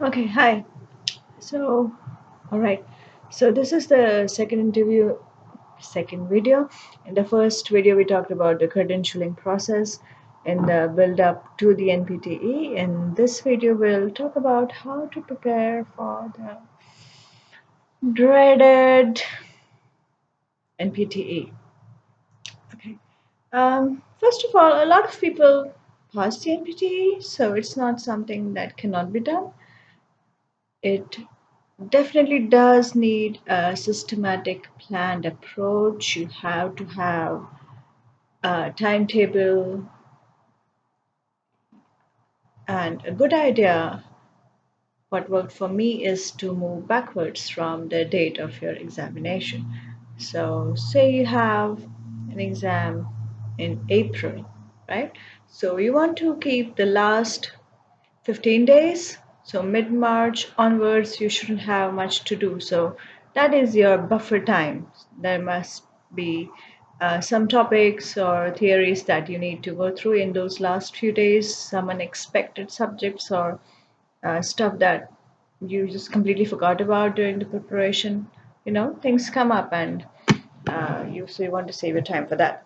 Okay, hi. So, all right. So this is the second video. In the first video, we talked about the credentialing process in the build up to the NPTE. In this video, we'll talk about how to prepare for the dreaded NPTE. Okay. First of all, a lot of people pass the NPTE, so it's not something that cannot be done. It definitely does need a systematic planned approach. You have to have a timetable and a good idea. What worked for me is to move backwards from the date of your examination. So, say you have an exam in April, right? So, you want to keep the last 15 days. So mid-March onwards, you shouldn't have much to do. So that is your buffer time. There must be some topics or theories that you need to go through in those last few days, some unexpected subjects or stuff that you just completely forgot about during the preparation. Things come up and you want to save your time for that.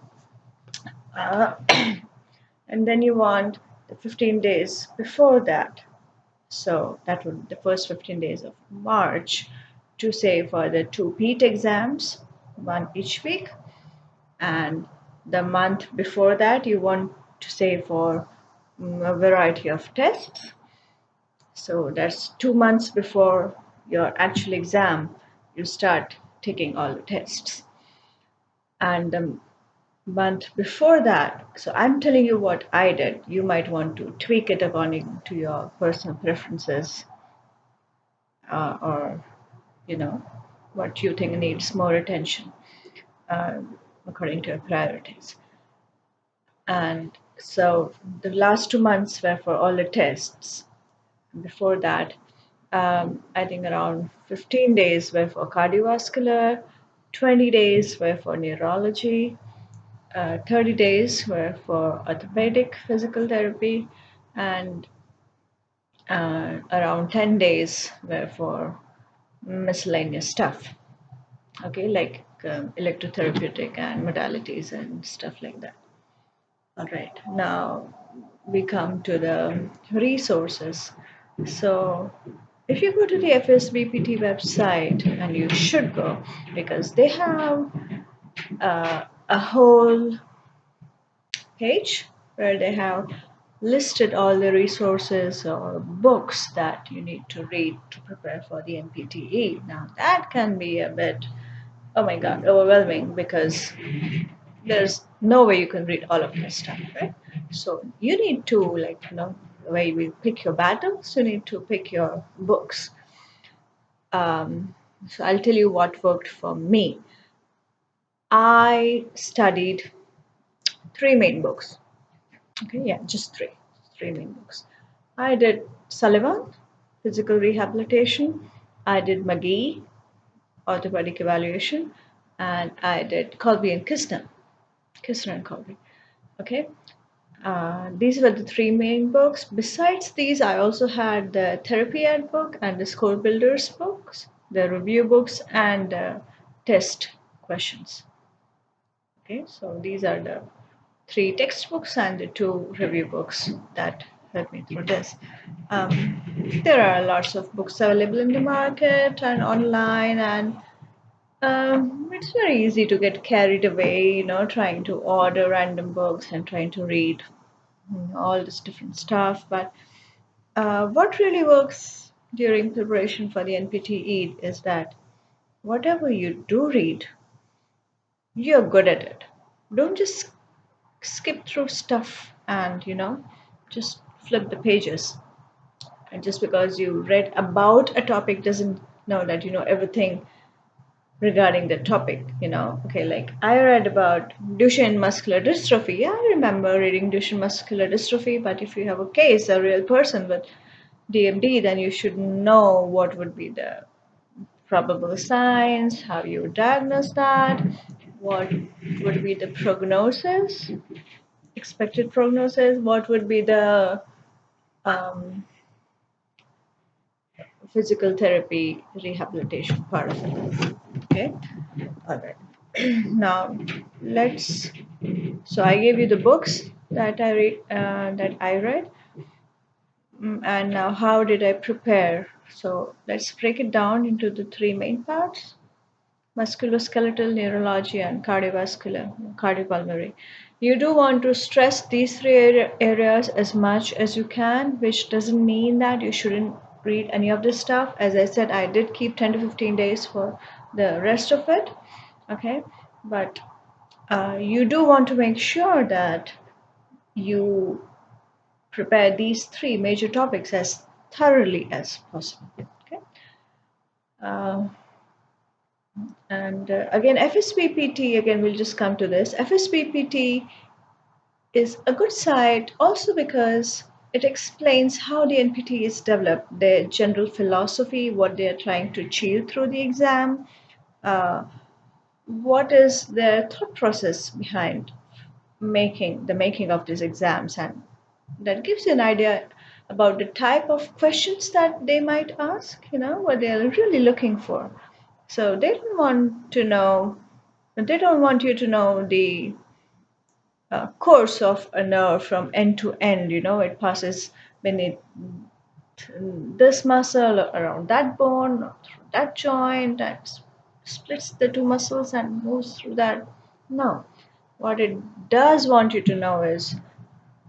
Uh, and then you want the 15 days before that. So that would be the first 15 days of March to say for the two PEAT exams, one each week. And the month before that, you want to say for a variety of tests. So that's 2 months before your actual exam, you start taking all the tests. And the month before that, so I'm telling you what I did. You might want to tweak it according to your personal preferences or you know what you think needs more attention uh, according to your priorities. And so the last 2 months were for all the tests. Before that, I think around 15 days were for cardiovascular, 20 days were for neurology, 30 days were for orthopedic physical therapy, and around 10 days were for miscellaneous stuff. Okay, like electrotherapeutic and modalities and stuff like that. All right, now we come to the resources. So, if you go to the FSBPT website, and you should go because they have a whole page where they have listed all the resources or books that you need to read to prepare for the NPTE. Now, that can be a bit, oh my god, overwhelming because there's no way you can read all of this stuff, right? So you need to, like, the way we pick your battles, you need to pick your books. So I'll tell you what worked for me. I studied three main books. Okay, yeah, just three main books. I did Sullivan, Physical Rehabilitation. I did McGee, Orthopedic Evaluation, and I did Colby and Kistner and Colby. Okay, these were the three main books. Besides these, I also had the therapy ed book and the score builders books, the review books, and test questions. Okay, so these are the three textbooks and the two review books that helped me through this. There are lots of books available in the market and online, and it's very easy to get carried away, trying to order random books and trying to read all this different stuff. But what really works during preparation for the NPTE is that whatever you do read, you're good at it. Don't just skip through stuff and, just flip the pages. And just because you read about a topic doesn't know that you know everything regarding the topic, Okay, like I read about Duchenne muscular dystrophy. Yeah, I remember reading Duchenne muscular dystrophy, but if you have a case, a real person with DMD, then you should know what would be the probable signs, how you would diagnose that, what would be the prognosis, expected prognosis, what would be the um, physical therapy rehabilitation part of it. Okay, all right. Now let's. So I gave you the books that I read. And now how did I prepare? So let's break it down into the three main parts: musculoskeletal, neurology, and cardiopulmonary. You do want to stress these three areas as much as you can, which doesn't mean that you shouldn't read any of this stuff. As I said, I did keep 10 to 15 days for the rest of it. Okay, but you do want to make sure that you prepare these three major topics as thoroughly as possible. Okay. Uh, And again, FSBPT, again, we'll just come to this. FSBPT is a good site also because it explains how the NPTE is developed, their general philosophy, what they are trying to achieve through the exam, uh, what is their thought process behind making of these exams, and that gives you an idea about the type of questions that they might ask, what they're really looking for. So they don't want you to know the course of a nerve from end to end. It passes beneath this muscle around that bone, through that joint, and splits the two muscles and moves through that. No. What it does want you to know is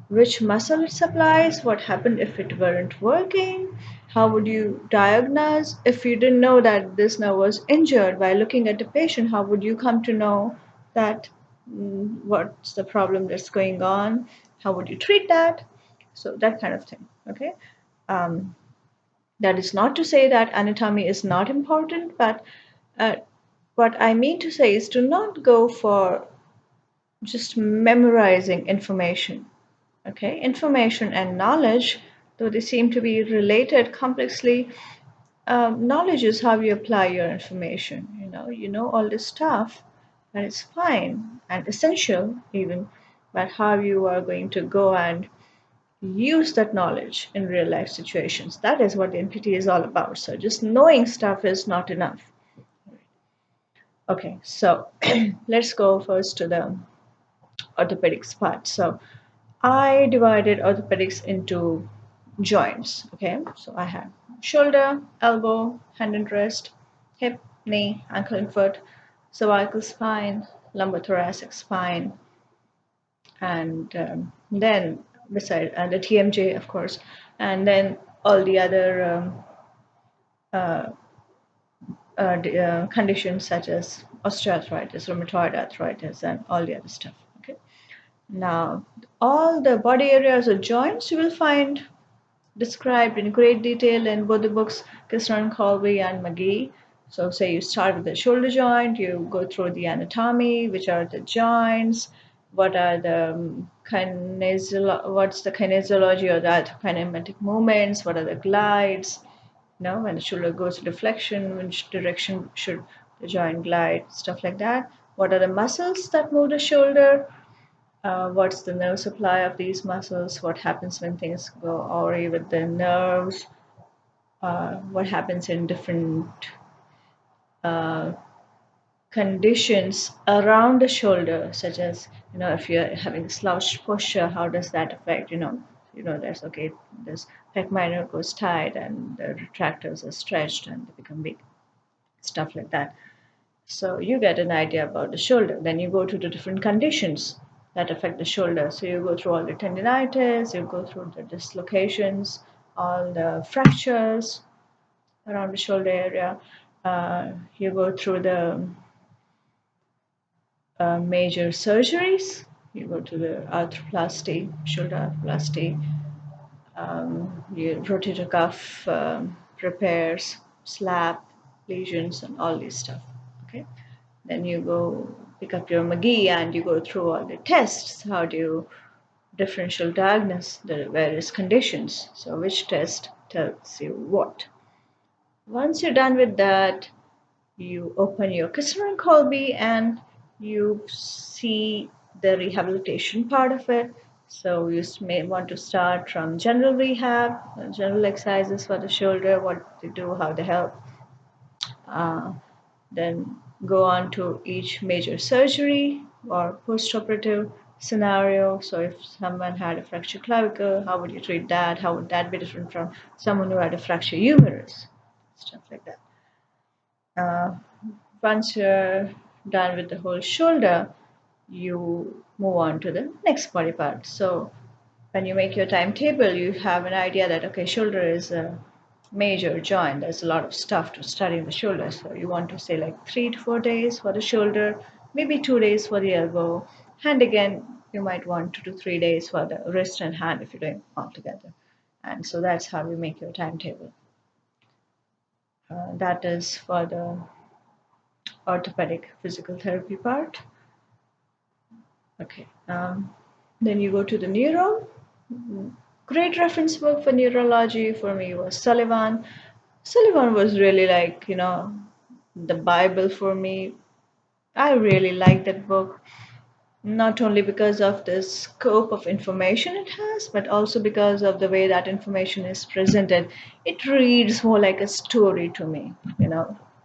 which muscle it supplies, what happened if it weren't working, how would you diagnose if you didn't know that this nerve was injured by looking at the patient, how would you come to know that what's the problem that's going on, how would you treat that, so that kind of thing. Okay. um, that is not to say that anatomy is not important, but uh, what I mean to say is to not go for just memorizing information. Okay, information and knowledge, though they seem to be related complexly, knowledge is how you apply your information. You know all this stuff, and it's fine and essential even, but how you are going to go and use that knowledge in real life situations. That is what the NPT is all about. So just knowing stuff is not enough. Okay, so let's go first to the orthopedics part. So I divided orthopedics into joints. Okay, so I had shoulder, elbow, hand and wrist, hip, knee, ankle and foot, cervical spine, lumbar-thoracic spine, and then beside the TMJ, of course, and then all the other uh, conditions such as osteoarthritis, rheumatoid arthritis, and all the other stuff. Okay. Now, all the body areas or joints you will find described in great detail in both the books, Kisner and Colby and McGee. So, say you start with the shoulder joint, you go through the anatomy, which are the joints, what are the what's the kinesiology or the kinematic movements, what are the glides, when the shoulder goes to flexion, which direction should the joint glide, stuff like that. What are the muscles that move the shoulder? What's the nerve supply of these muscles? What happens when things go awry with the nerves? What happens in different uh, conditions around the shoulder, such as if you're having slouched posture, how does that affect? There's okay, this pec minor goes tight and the retractors are stretched and they become big, stuff like that. So you get an idea about the shoulder. Then you go to the different conditions that affect the shoulder. So you go through all the tendinitis, you go through the dislocations, all the fractures around the shoulder area. You go through the major surgeries. You go to the arthroplasty, shoulder arthroplasty, rotator cuff repairs, slap, lesions, and all this stuff. Okay. Then you go pick up your McGee and you go through all the tests. How do you differential diagnose the various conditions? So which test tells you what? Once you're done with that, you open your Kisner and Colby and you see the rehabilitation part of it. So you may want to start from general rehab, general exercises for the shoulder, what they do, how they help. Uh, then go on to each major surgery or post-operative scenario. So if someone had a fractured clavicle, how would you treat that? How would that be different from someone who had a fractured humerus? Stuff like that. Once you're done with the whole shoulder, you move on to the next body part. So when you make your timetable, you have an idea that, okay, shoulder is a major joint. There's a lot of stuff to study in the shoulder. So you want to say like 3 to 4 days for the shoulder, maybe 2 days for the elbow. Hand again, you might want 2 to 3 days for the wrist and hand if you're doing all together. And so that's how you make your timetable. That is for the orthopedic physical therapy part. Okay. Then you go to the neuro. Great reference book for neurology for me was Sullivan. Sullivan was really like, the Bible for me. I really like that book, not only because of the scope of information it has, but also because of the way that information is presented. It reads more like a story to me,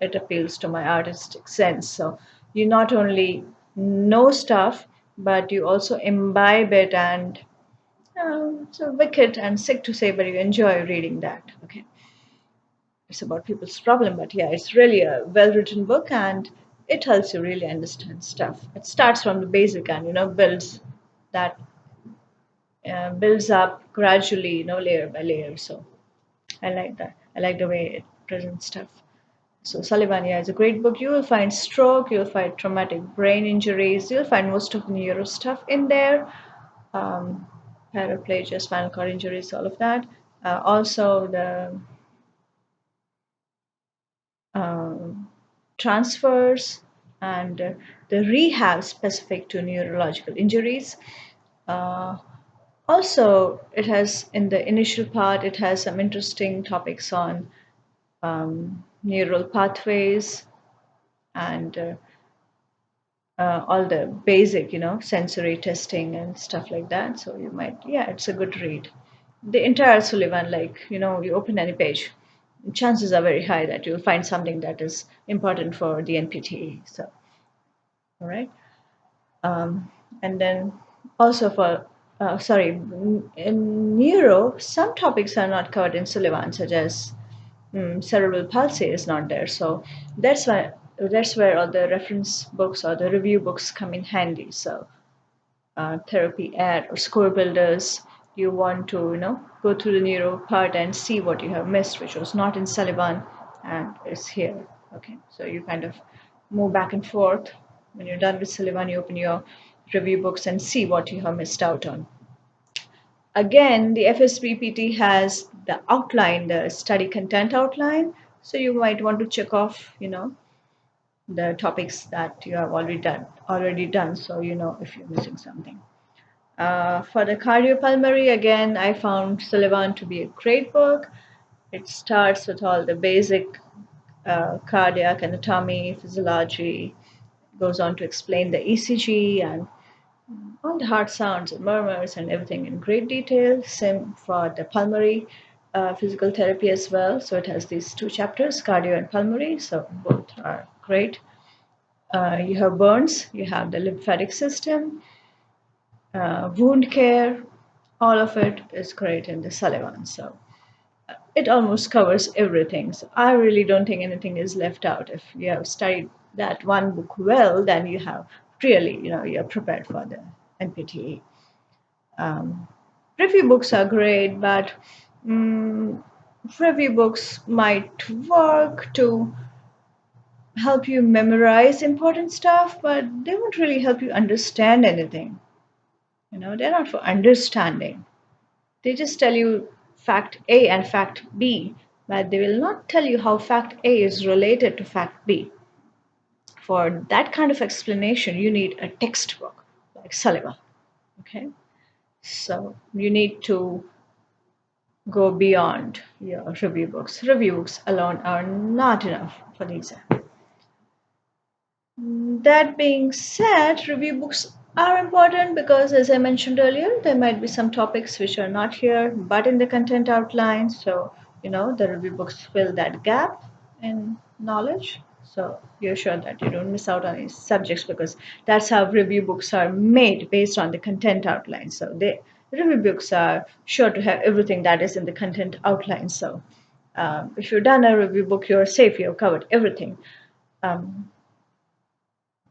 it appeals to my artistic sense. So you not only know stuff, but you also imbibe it and so wicked and sick to say, but you enjoy reading that. Okay, it's about people's problem, but yeah, it's really a well-written book and it helps you really understand stuff. It starts from the basic and that builds up gradually, layer by layer. So I like that. I like the way it presents stuff. So Sullivan, yeah, is a great book. You will find stroke, you'll find traumatic brain injuries, you'll find most of the neuro stuff in there. Um, Paraplegia, spinal cord injuries, all of that. Also the um, transfers and the rehab specific to neurological injuries. Uh, Also, it has in the initial part, it has some interesting topics on neural pathways and all the basic, sensory testing and stuff like that. So you might, yeah, it's a good read. The entire Sullivan, like, you open any page, chances are very high that you'll find something that is important for the NPTE. So, all right. And then also for, sorry, in neuro, some topics are not covered in Sullivan, such as cerebral palsy is not there. So that's where all the reference books or the review books come in handy. So therapy ad or score builders, you want to go through the neuro part and see what you have missed, which was not in Sullivan and is here. Okay, so you kind of move back and forth. When you're done with Sullivan, you open your review books and see what you have missed out on. Again, the FSBPT has the outline, the study content outline. So you might want to check off, the topics that you have already done, so you know if you're missing something. For the cardiopulmonary, again, I found Sullivan to be a great book. It starts with all the basic cardiac anatomy, physiology, goes on to explain the ECG and all the heart sounds and murmurs and everything in great detail. Same for the pulmonary physical therapy as well. So it has these two chapters, cardio and pulmonary. So both are great. You have burns, you have the lymphatic system, wound care. All of it is great in the Sullivan. So it almost covers everything. So I really don't think anything is left out. If you have studied that one book well, then you have really, you're prepared for the NPTE. Review books are great, but um, review books might work to help you memorize important stuff, but they won't really help you understand anything. They're not for understanding. They just tell you fact A and fact B, but they will not tell you how fact A is related to fact B. For that kind of explanation, you need a textbook like Sullivan. Okay, so you need to go beyond your review books. Review books alone are not enough for the exam. That being said, review books are important because, as I mentioned earlier, there might be some topics which are not here but in the content outline. So, the review books fill that gap in knowledge. So, you're sure that you don't miss out on any subjects because that's how review books are made based on the content outline. So, review books are sure to have everything that is in the content outline. So, if you've done a review book, you're safe, you've covered everything. Um,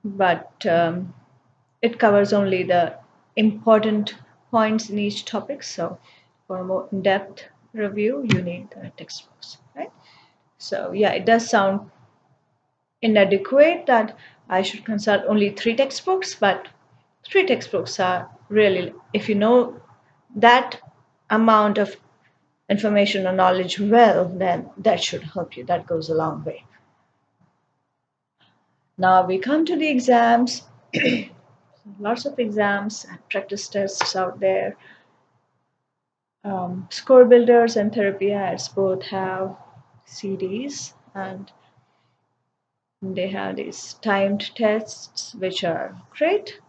but it covers only the important points in each topic. So for a more in-depth review, you need the textbooks, right? So yeah, it does sound inadequate that I should consult only three textbooks, but three textbooks are really, if you know that amount of information or knowledge well, then that should help you. That goes a long way. Now we come to the exams. Lots of exams and practice tests out there. Score builders and therapy ads both have CDs, and they have these timed tests which are great.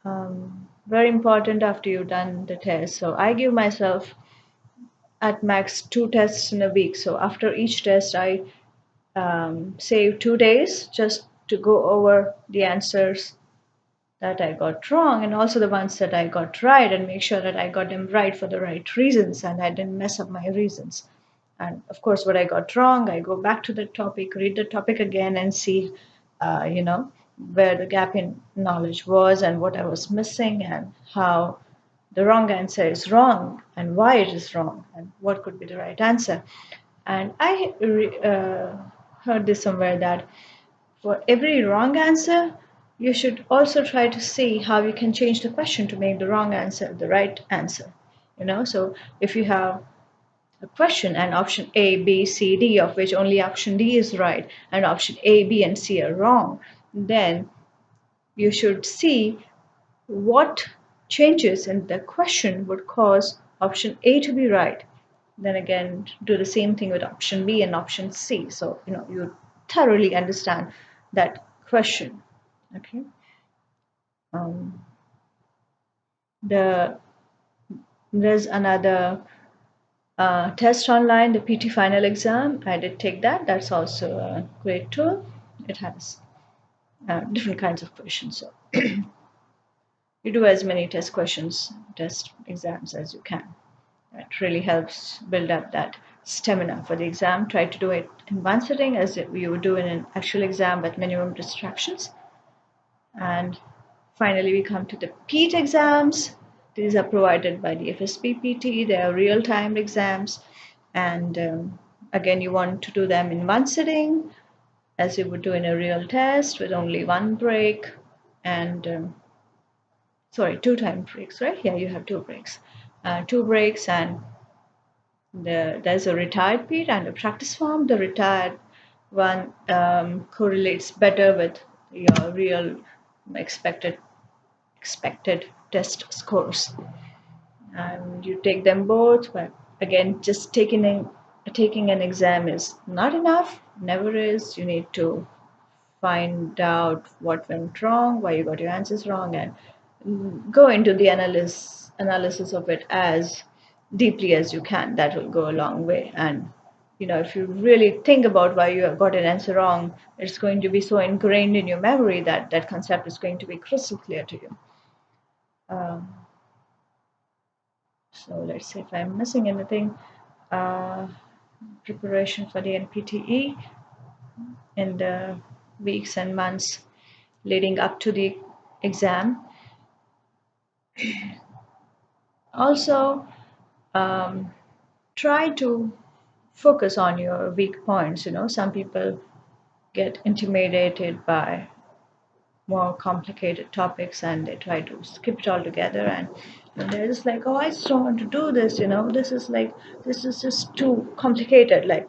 Very important after you've done the test. So I give myself at max two tests in a week. So after each test, I save 2 days just to go over the answers that I got wrong and also the ones that I got right and make sure that I got them right for the right reasons and I didn't mess up my reasons. And of course, what I got wrong, I go back to the topic, read the topic again, and see, where the gap in knowledge was and what I was missing and how the wrong answer is wrong and why it is wrong and what could be the right answer. And I heard this somewhere that for every wrong answer, you should also try to see how you can change the question to make the wrong answer the right answer. So if you have a question and option A, B, C, D, of which only option D is right, and option A, B, and C are wrong, then you should see what changes in the question would cause option A to be right. Then again, do the same thing with option B and option C. So, you thoroughly understand that question. Okay. Um, the there's another test online, the PT final exam. I did take that. That's also a great tool. It has different kinds of questions. So you do as many test exams as you can. That really helps build up that stamina for the exam. Try to do it in one sitting as you would do in an actual exam with minimum distractions. And finally, we come to the PEAT exams. These are provided by the FSBPT. They are real-time exams. And again, you want to do them in one sitting as you would do in a real test with only one break and sorry, two time breaks, right? Yeah, you have two breaks. Two breaks, and there's a retired PEAT and a practice form. The retired one correlates better with your real expected test scores. And you take them both, but again, just taking an exam is not enough. Never is. You need to find out what went wrong, why you got your answers wrong, and go into the analysis of it as deeply as you can. That will go a long way. And if you really think about why you got an answer wrong, it's going to be so ingrained in your memory that that concept is going to be crystal clear to you. Um, so let's see if I'm missing anything. Uh, Preparation for the NPTE in the weeks and months leading up to the exam. Also, um, try to focus on your weak points. Some people get intimidated by more complicated topics and they try to skip it all together and they're just like, oh, I just don't want to do this. This is just too complicated. Like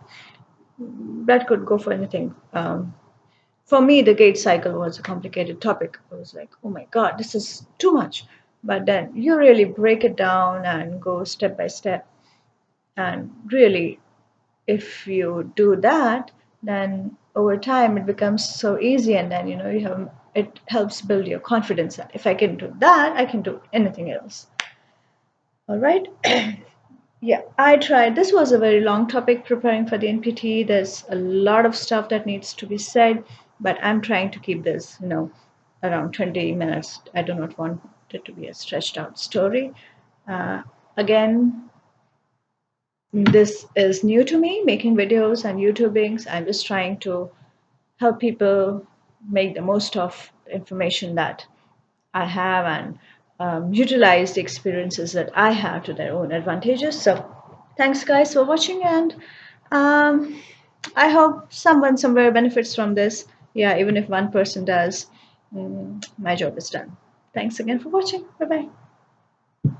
that could go for anything. For me, the gate cycle was a complicated topic. I was like, oh my God, this is too much. But then you really break it down and go step by step. And really, if you do that, then over time it becomes so easy. And then, you have it helps build your confidence. And if I can do that, I can do anything else. All right. Yeah, I tried. This was a very long topic preparing for the NPT. There's a lot of stuff that needs to be said, but I'm trying to keep this, around 20 minutes. I do not want it to be a stretched out story. Again, this is new to me, making videos and YouTubing. I'm just trying to help people make the most of the information that I have and utilize the experiences that I have to their own advantages. So, thanks, guys, for watching, and um, I hope someone somewhere benefits from this. Yeah, even if one person does, my job is done. Thanks again for watching. Bye bye.